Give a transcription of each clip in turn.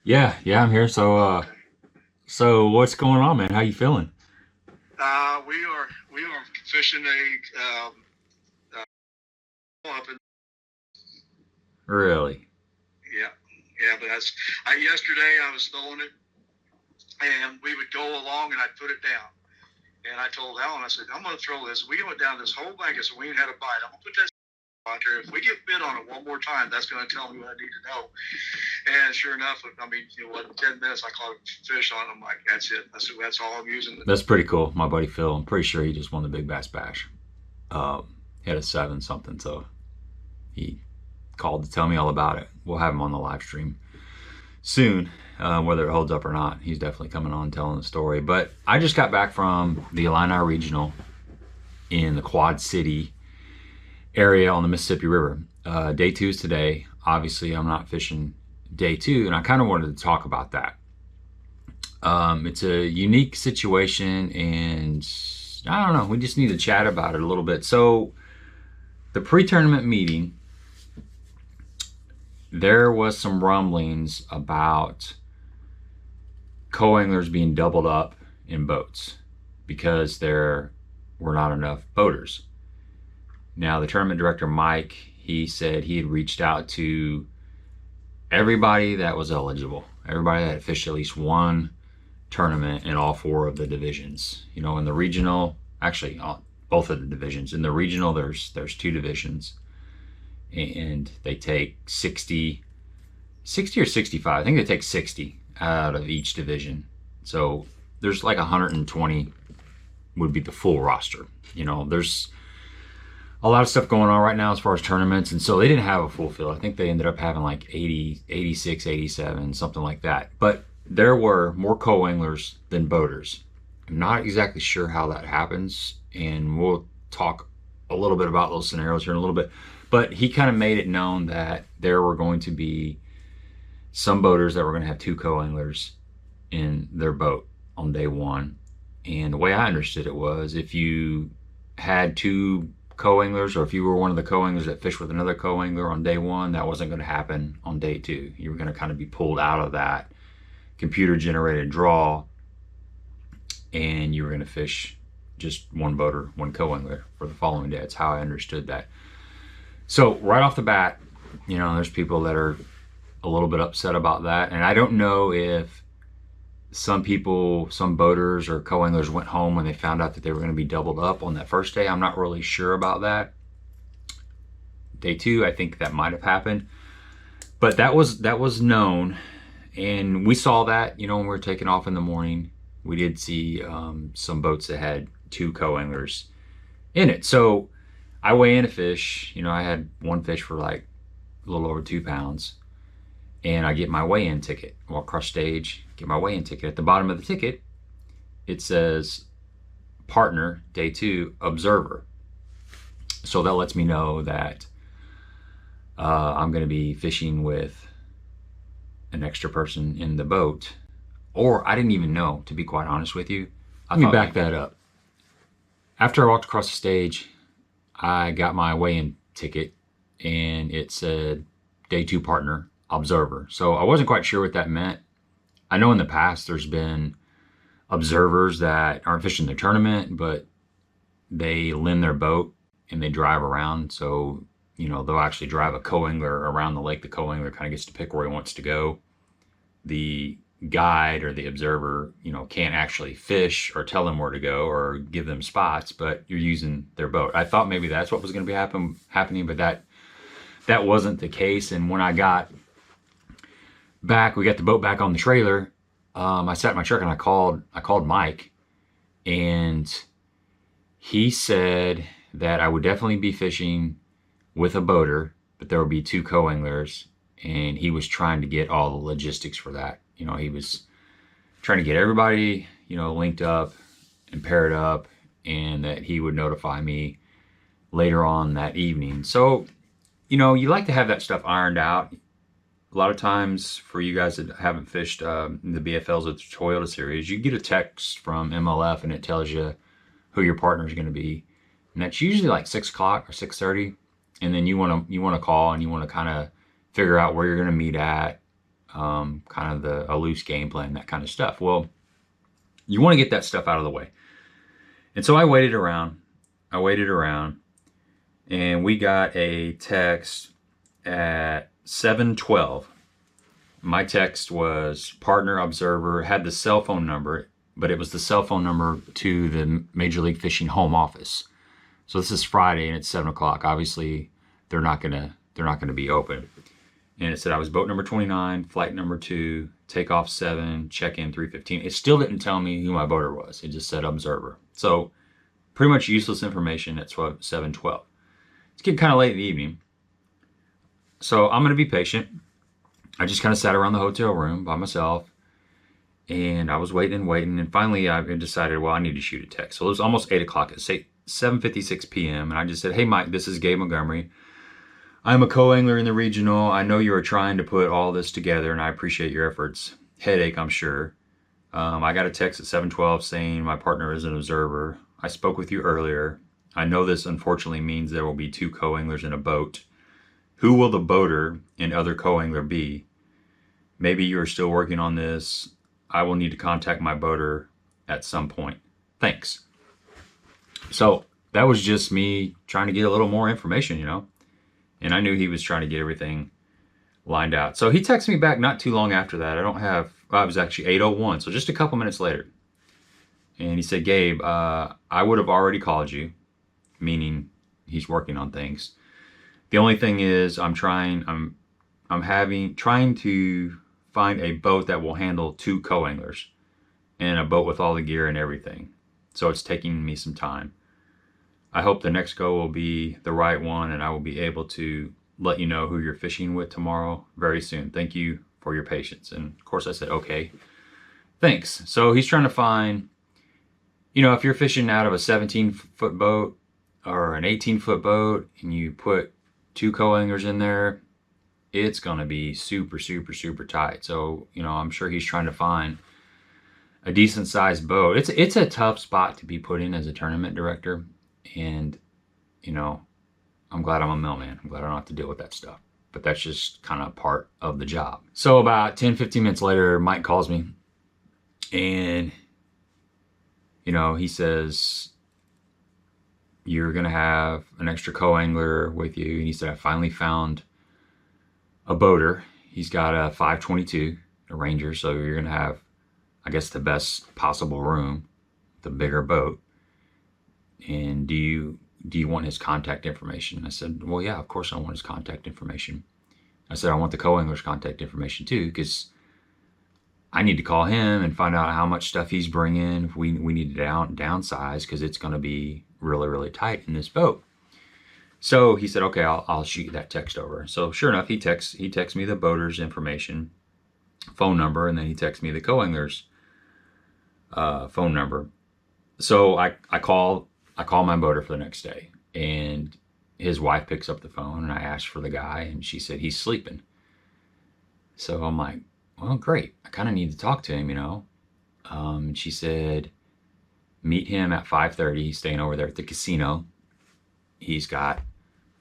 Yeah, I'm here. Okay. So what's going on, man? How you feeling? We are fishing a up in Really? yeah, yeah. But yesterday I was throwing it, and we would go along, and I'd put it down, and I told Alan, I said, I'm going to throw this. We went down this whole blanket, so we ain't had a bite. I'm going to put that out there. If we get bit on it one more time, that's going to tell me what I need to know. And sure enough, I mean, 10 minutes, I caught a fish on. I'm like, that's it. That's all I'm using. That's pretty cool. My buddy Phil, I'm pretty sure he just won the Big Bass Bash. He had a 7 something, so he called to tell me all about it. We'll have him on the live stream soon, whether it holds up or not. He's definitely coming on telling the story. But I just got back from the Illini Regional in the Quad City area on the Mississippi River. Day 2 is today. Obviously, I'm not fishing day 2, and I kind of wanted to talk about that. It's a unique situation, and I don't know, we just need to chat about it a little bit. So, the pre-tournament meeting, there was some rumblings about co-anglers being doubled up in boats because there were not enough boaters. Now, the tournament director, Mike, he said he had reached out to everybody that was eligible, everybody that had fished at least one tournament in all 4 of the divisions. In the regional, actually, both of the divisions. In the regional, there's 2 divisions, and they take 60 or 65. I think they take 60 out of each division. So there's like 120 would be the full roster. There's a lot of stuff going on right now as far as tournaments, and so they didn't have a full field. I think they ended up having like 80, 86, 87, something like that. But there were more co-anglers than boaters. I'm not exactly sure how that happens, and we'll talk a little bit about those scenarios here in a little bit. But he kind of made it known that there were going to be some boaters that were going to have 2 co-anglers in their boat on day 1. And the way I understood it was, if you had 2 co-anglers, or if you were one of the co-anglers that fished with another co-angler on day 1, that wasn't going to happen on day 2. You were going to kind of be pulled out of that computer generated draw, and you were going to fish just one boater, one co-angler for the following day. That's how I understood that. So right off the bat, there's people that are a little bit upset about that, and I don't know if some boaters or co-anglers went home when they found out that they were going to be doubled up on that first day. I'm not really sure about that. Day 2, I think that might have happened, but that was known, and we saw that, when we were taking off in the morning. We did see some boats that had 2 co-anglers in it. So I weigh in a fish. I had one fish for like a little over 2 pounds, and I get my weigh-in ticket. Walk across stage, get my weigh-in ticket. At the bottom of the ticket, it says partner, day 2, observer. So that lets me know that I'm going to be fishing with an extra person in the boat. Or I didn't even know, to be quite honest with you. Let me back that up. After I walked across the stage, I got my weigh-in ticket, and it said day 2 partner, observer. So I wasn't quite sure what that meant. I know in the past there's been observers that aren't fishing the tournament, but they lend their boat and they drive around. So, they'll actually drive a co-angler around the lake. The co-angler kind of gets to pick where he wants to go. The guide or the observer, can't actually fish or tell them where to go or give them spots, but you're using their boat. I thought maybe that's what was going to be happening, but that wasn't the case. And when I got back, we got the boat back on the trailer. I sat in my truck and I called Mike, and he said that I would definitely be fishing with a boater, but there would be 2 co-anglers, and he was trying to get all the logistics for that. He was trying to get everybody, linked up and paired up, and that he would notify me later on that evening. So, you like to have that stuff ironed out. A lot of times, for you guys that haven't fished the BFLs of the Toyota series, you get a text from MLF and it tells you who your partner is going to be, and that's usually like 6 o'clock or 6:30. And then you want to call, and you want to kind of figure out where you're going to meet at, kind of a loose game plan, that kind of stuff. Well, you want to get that stuff out of the way. And so I waited around, and we got a text at 7:12. My text was partner observer, had the cell phone number, but it was the cell phone number to the Major League Fishing home office. So this is Friday and it's 7 o'clock. Obviously, they're not gonna be open. And it said I was boat number 29, flight number 2, takeoff 7, check-in 3:15. It still didn't tell me who my boater was. It just said observer. So pretty much useless information at 7:12. It's getting kind of late in the evening. So I'm gonna be patient. I just kind of sat around the hotel room by myself, and I was waiting, and finally I decided, well, I need to shoot a text. So it was almost 8 o'clock. It's 7:56 p.m. and I just said, hey Mike, this is Gabe Montgomery. I'm a co-angler in the regional. I know you are trying to put all this together, and I appreciate your efforts. Headache, I'm sure. I got a text at 7:12 saying my partner is an observer. I spoke with you earlier. I know this unfortunately means there will be 2 co-anglers in a boat. Who will the boater and other co-angler be? Maybe you are still working on this. I will need to contact my boater at some point. Thanks. So that was just me trying to get a little more information, you know. And I knew he was trying to get everything lined out. So he texted me back not too long after that. It was actually 8:01, so just a couple minutes later. And he said, Gabe, I would have already called you, meaning he's working on things. The only thing is I'm trying to find a boat that will handle 2 co-anglers and a boat with all the gear and everything. So it's taking me some time. I hope the next go will be the right one, and I will be able to let you know who you're fishing with tomorrow very soon. Thank you for your patience. And of course I said, okay, thanks. So he's trying to find, you know, if you're fishing out of a 17-foot boat or an 18-foot boat and you put 2 co-anglers in there, it's going to be super, super, super tight. So, you know, I'm sure he's trying to find a decent sized boat. It's a tough spot to be put in as a tournament director. And, you know, I'm glad I'm a mailman. I'm glad I don't have to deal with that stuff. But that's just kind of part of the job. So about 10, 15 minutes later, Mike calls me. And, you know, he says, you're going to have an extra co-angler with you. And he said, I finally found a boater. He's got a 522, a Ranger. So you're going to have, I guess, the best possible room, the bigger boat. And do you want his contact information? I said, well, yeah, of course I want his contact information. I said, I want the co-angler's contact information too, because I need to call him and find out how much stuff he's bringing. If we need to downsize, because it's going to be really, really tight in this boat. So he said, okay, I'll shoot you that text over. So sure enough, he texts me the boater's information, phone number, and then he texts me the co-angler's phone number. So I call my boater for the next day, and his wife picks up the phone, and I asked for the guy, and she said he's sleeping. So I'm like, well, great. I kind of need to talk to him, you know. And she said, meet him at 5:30. He's staying over there at the casino. He's got,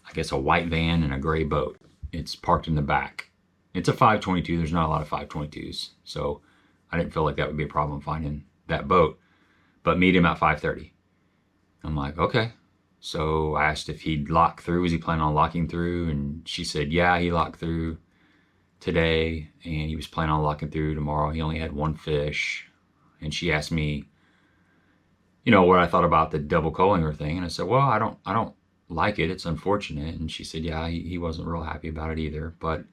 I guess, a white van and a gray boat. It's parked in the back. It's a 522. There's not a lot of 522s. So I didn't feel like that would be a problem finding that boat. But meet him at 5:30. I'm like, okay. So I asked if he'd lock through. Was he planning on locking through? And she said, yeah, he locked through today, and he was planning on locking through tomorrow. He only had 1 fish. And she asked me, you know, what I thought about the double co-angler thing. And I said, well, I don't like it. It's unfortunate. And she said, yeah, he wasn't real happy about it either. But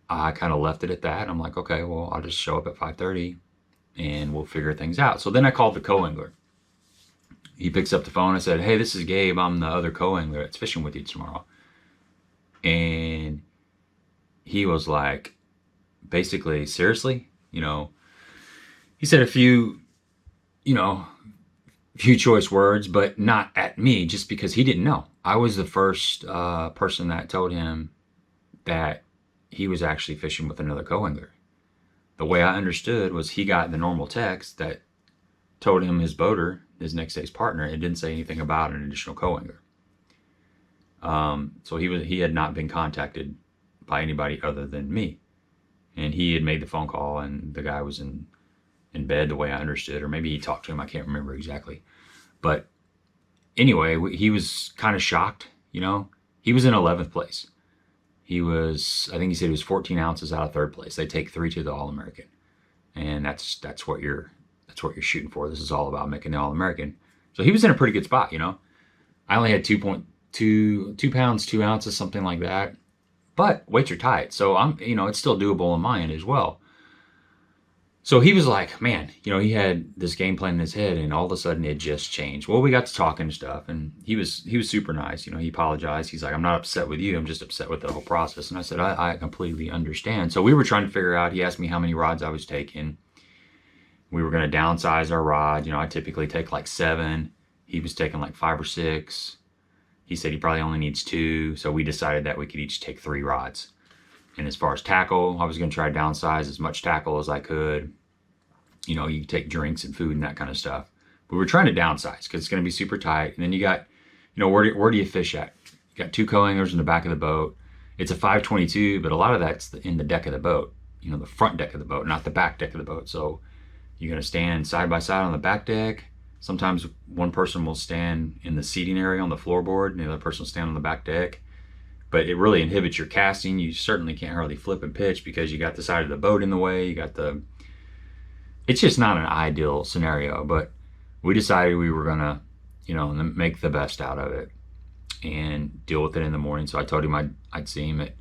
I kind of left it at that. I'm like, okay, well, I'll just show up at 5:30 and we'll figure things out. So then I called the co-angler. He picks up the phone. I said, hey, this is Gabe. I'm the other co-angler that's fishing with you tomorrow. And he was like, basically, seriously? You know, he said a few choice words, but not at me, just because he didn't know. I was the first person that told him that he was actually fishing with another co-angler. The way I understood was he got the normal text that told him his boater, his next day's partner, it didn't say anything about an additional co-angler. So he had not been contacted by anybody other than me. and he had made the phone call, and the guy was in bed, the way I understood, or maybe he talked to him. I can't remember exactly. But anyway, he was kind of shocked. He was in 11th place. I think he said he was 14 ounces out of 3rd place. They take 3 to the All-American, and that's what you're shooting for. This is all about making the All-American. So he was in a pretty good spot. I only had 2 pounds 2 ounces, something like that. But weights are tight, so it's still doable in my end as well. So he was like, man, he had this game plan in his head, and all of a sudden it just changed. Well, we got to talking and stuff, and he was super nice. He apologized. He's like, I'm not upset with you. I'm just upset with the whole process. And I said, I completely understand. So we were trying to figure out. He asked me how many rods I was taking. We were going to downsize our rod. I typically take like 7. He was taking like 5 or 6. He said he probably only needs 2. So we decided that we could each take 3 rods. And as far as tackle, I was going to try to downsize as much tackle as I could. You take drinks and food and that kind of stuff. But we're trying to downsize because it's going to be super tight. And then you got, where do you fish at? You got 2 co-anglers in the back of the boat. It's a 522, but a lot of that's in the deck of the boat. The front deck of the boat, not the back deck of the boat. So you're going to stand side by side on the back deck. Sometimes one person will stand in the seating area on the floorboard, and the other person will stand on the back deck. But it really inhibits your casting. You certainly can't hardly flip and pitch because you got the side of the boat in the way. It's just not an ideal scenario, but we decided we were gonna, make the best out of it and deal with it in the morning. So I told him I'd see him at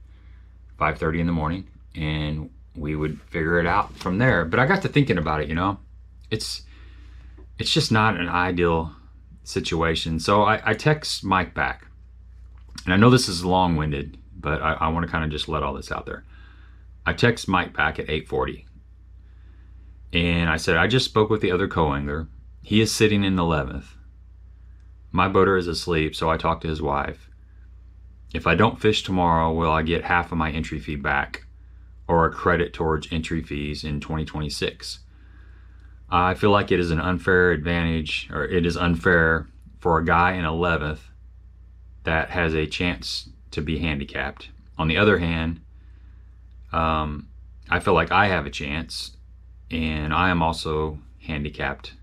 5:30 in the morning, and we would figure it out from there. But I got to thinking about it. It's just not an ideal situation. So I text Mike back. And I know this is long-winded, but I want to kind of just let all this out there. I text Mike back at 8:40. And I said, I just spoke with the other co-angler. He is sitting in 11th. My boater is asleep, so I talked to his wife. If I don't fish tomorrow, will I get half of my entry fee back or a credit towards entry fees in 2026? I feel like it is an unfair advantage, or it is unfair for a guy in 11th that has a chance to be handicapped. On the other hand, I feel like I have a chance, and I am also handicapped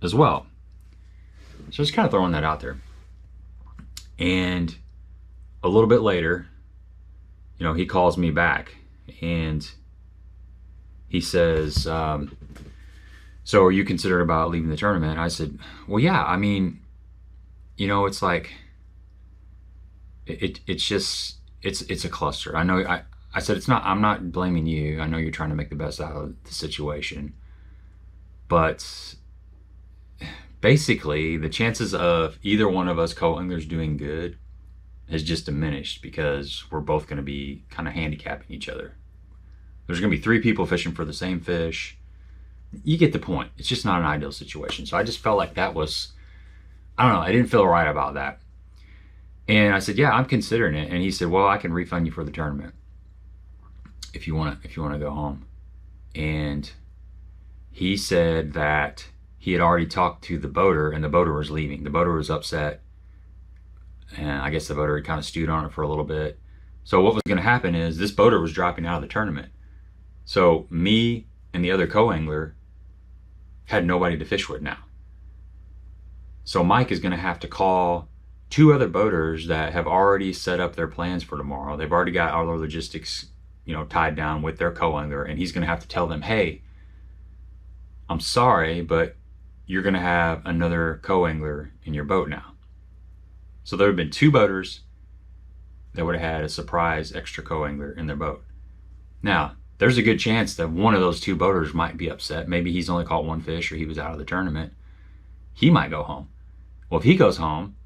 as well. So just kind of throwing that out there. And a little bit later, he calls me back, and he says, so are you considering about leaving the tournament? I said, well, yeah, it's like, it's a cluster. I know I said I'm not blaming you. I know you're trying to make the best out of the situation. But basically the chances of either one of us co-anglers doing good has just diminished because we're both going to be kind of handicapping each other. There's going to be 3 people fishing for the same fish. You get the point. It's just not an ideal situation. So I just felt like that was, I don't know, I didn't feel right about that. And I said, yeah, I'm considering it. And he said, well, I can refund you for the tournament if you want to go home. And he said that he had already talked to the boater, and the boater was leaving. The boater was upset, and I guess the boater had kind of stewed on it for a little bit. So what was going to happen is this boater was dropping out of the tournament. So me and the other co-angler had nobody to fish with now. So Mike is going to have to call 2 other boaters that have already set up their plans for tomorrow. They've already got all their logistics, tied down with their co-angler, and he's going to have to tell them, hey, I'm sorry, but you're going to have another co-angler in your boat now. So there have been 2 boaters that would have had a surprise extra co-angler in their boat. Now, there's a good chance that one of those 2 boaters might be upset. Maybe he's only caught 1 fish, or he was out of the tournament. He might go home. Well, if he goes home,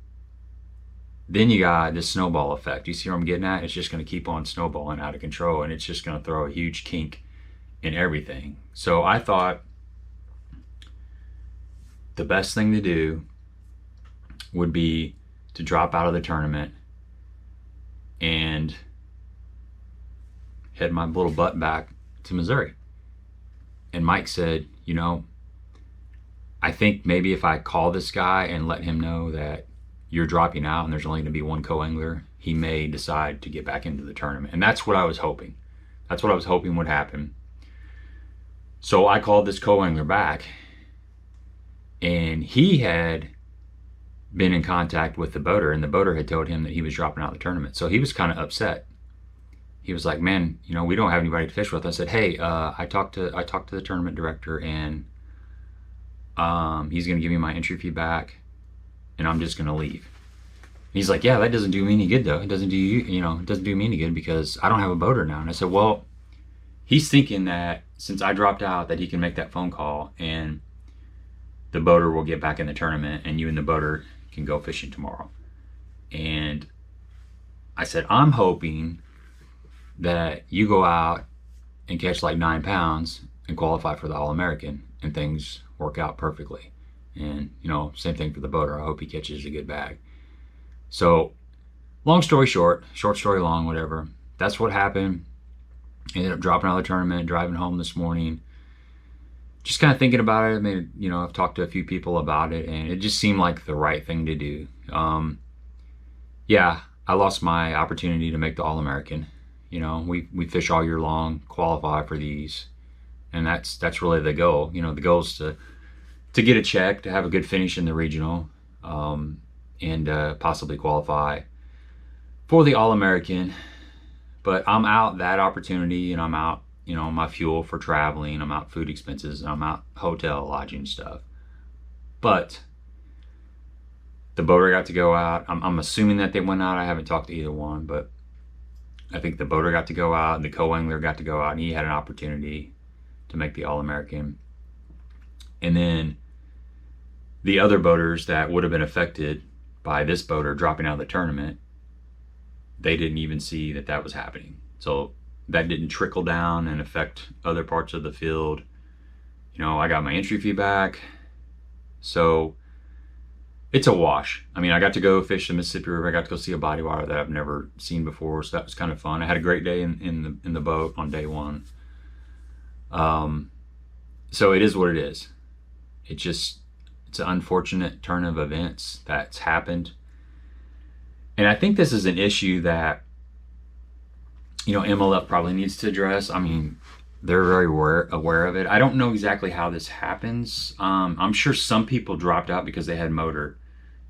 then you got this snowball effect. You see where I'm getting at? It's just going to keep on snowballing out of control, and it's just going to throw a huge kink in everything. So I thought the best thing to do would be to drop out of the tournament and head my little butt back to Missouri. And Mike said, I think maybe if I call this guy and let him know that you're dropping out and there's only going to be 1 co-angler, he may decide to get back into the tournament. And that's what I was hoping. That's what I was hoping would happen. So I called this co-angler back, and he had been in contact with the boater, and the boater had told him that he was dropping out of the tournament. So he was kind of upset. He was like, man, you know, we don't have anybody to fish with. I said, hey, I talked to the tournament director, and he's going to give me my entry fee back, and I'm just going to leave. He's like, yeah, that doesn't do me any good, though. It doesn't do you, you know, it doesn't do me any good because I don't have a boater now. And I said, well, he's thinking that since I dropped out that he can make that phone call and the boater will get back in the tournament and you and the boater can go fishing tomorrow. And I said, I'm hoping that you go out and catch like 9 pounds and qualify for the All-American and things work out perfectly. And, you know, same thing for the boater. I hope he catches a good bag. So, long story short story long, whatever. That's what happened. Ended up dropping out of the tournament, driving home this morning. Just kind of thinking about it. I mean, you know, I've talked to a few people about it, and it just seemed like the right thing to do. Yeah, I lost my opportunity to make the All-American. You know, we fish all year long, qualify for these, and that's really the goal. You know, the goal is to get a check, to have a good finish in the regional, and possibly qualify for the All-American. But I'm out that opportunity, and I'm out, you know, my fuel for traveling, I'm out food expenses, and I'm out hotel lodging stuff. But the boater got to go out. I'm assuming that they went out. I haven't talked to either one, but I think the boater got to go out and the co-angler got to go out, and he had an opportunity to make the All-American. And then the other boaters that would have been affected by this boater dropping out of the tournament, they didn't even see that that was happening. So that didn't trickle down and affect other parts of the field. You know, I got my entry fee back. So it's a wash. I mean, I got to go fish the Mississippi River. I got to go see a body water that I've never seen before. So that was kind of fun. I had a great day in the boat on day one. So it is what it is. It's an unfortunate turn of events that's happened. And I think this is an issue that, you know, MLF probably needs to address. I mean, they're very aware of it. I don't know exactly how this happens. I'm sure some people dropped out because they had motor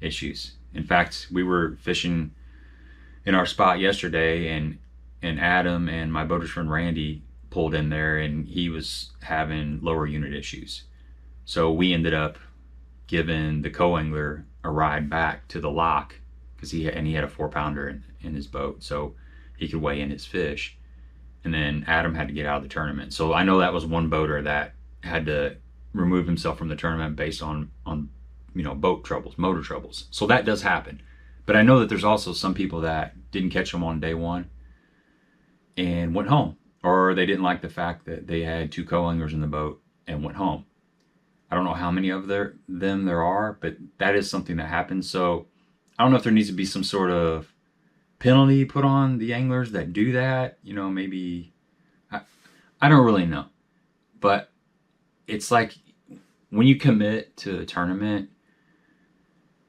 issues. In fact, we were fishing in our spot yesterday, and Adam and my boater's friend Randy pulled in there, and he was having lower unit issues. So we ended up giving the co-angler a ride back to the lock because he had a 4-pounder in his boat, so he could weigh in his fish. And then Adam had to get out of the tournament. So I know that was one boater that had to remove himself from the tournament based on you know, boat troubles, motor troubles. So that does happen. But I know that there's also some people that didn't catch them on day one and went home, or they didn't like the fact that they had 2 co-anglers in the boat and went home. I don't know how many of them there are, but that is something that happens. So I don't know if there needs to be some sort of penalty put on the anglers that do that. You know, maybe, I don't really know. But it's like when you commit to a tournament,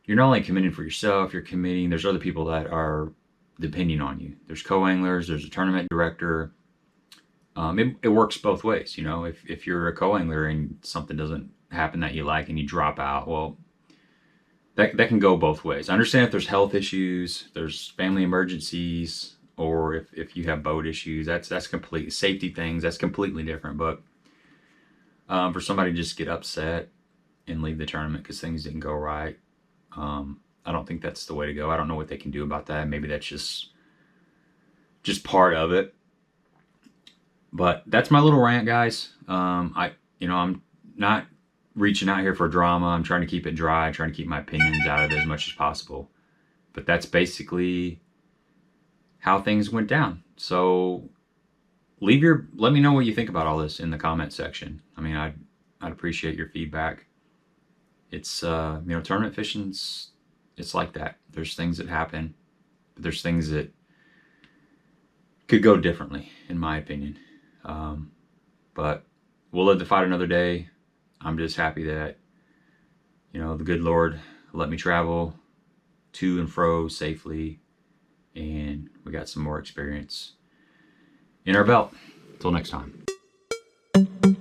you're not only committing for yourself, you're committing, there's other people that are depending on you. There's co-anglers, there's a tournament director. It works both ways. You know, if you're a co-angler and something doesn't happen that you like and you drop out, well, that can go both ways. I understand if there's health issues, there's family emergencies, or if you have boat issues, that's completely safety things. That's completely different. But for somebody to just get upset and leave the tournament because things didn't go right, I don't think that's the way to go. I don't know what they can do about that. Maybe that's just part of it. But that's my little rant, guys. I'm not reaching out here for drama. I'm trying to keep it dry, trying to keep my opinions out of it as much as possible. But that's basically how things went down. So let me know what you think about all this in the comment section. I mean, I'd appreciate your feedback. It's tournament fishing's, it's like that. There's things that happen, but there's things that could go differently, in my opinion. But we'll live to fight another day. I'm just happy that, the good Lord let me travel to and fro safely, and we got some more experience in our belt. Till next time.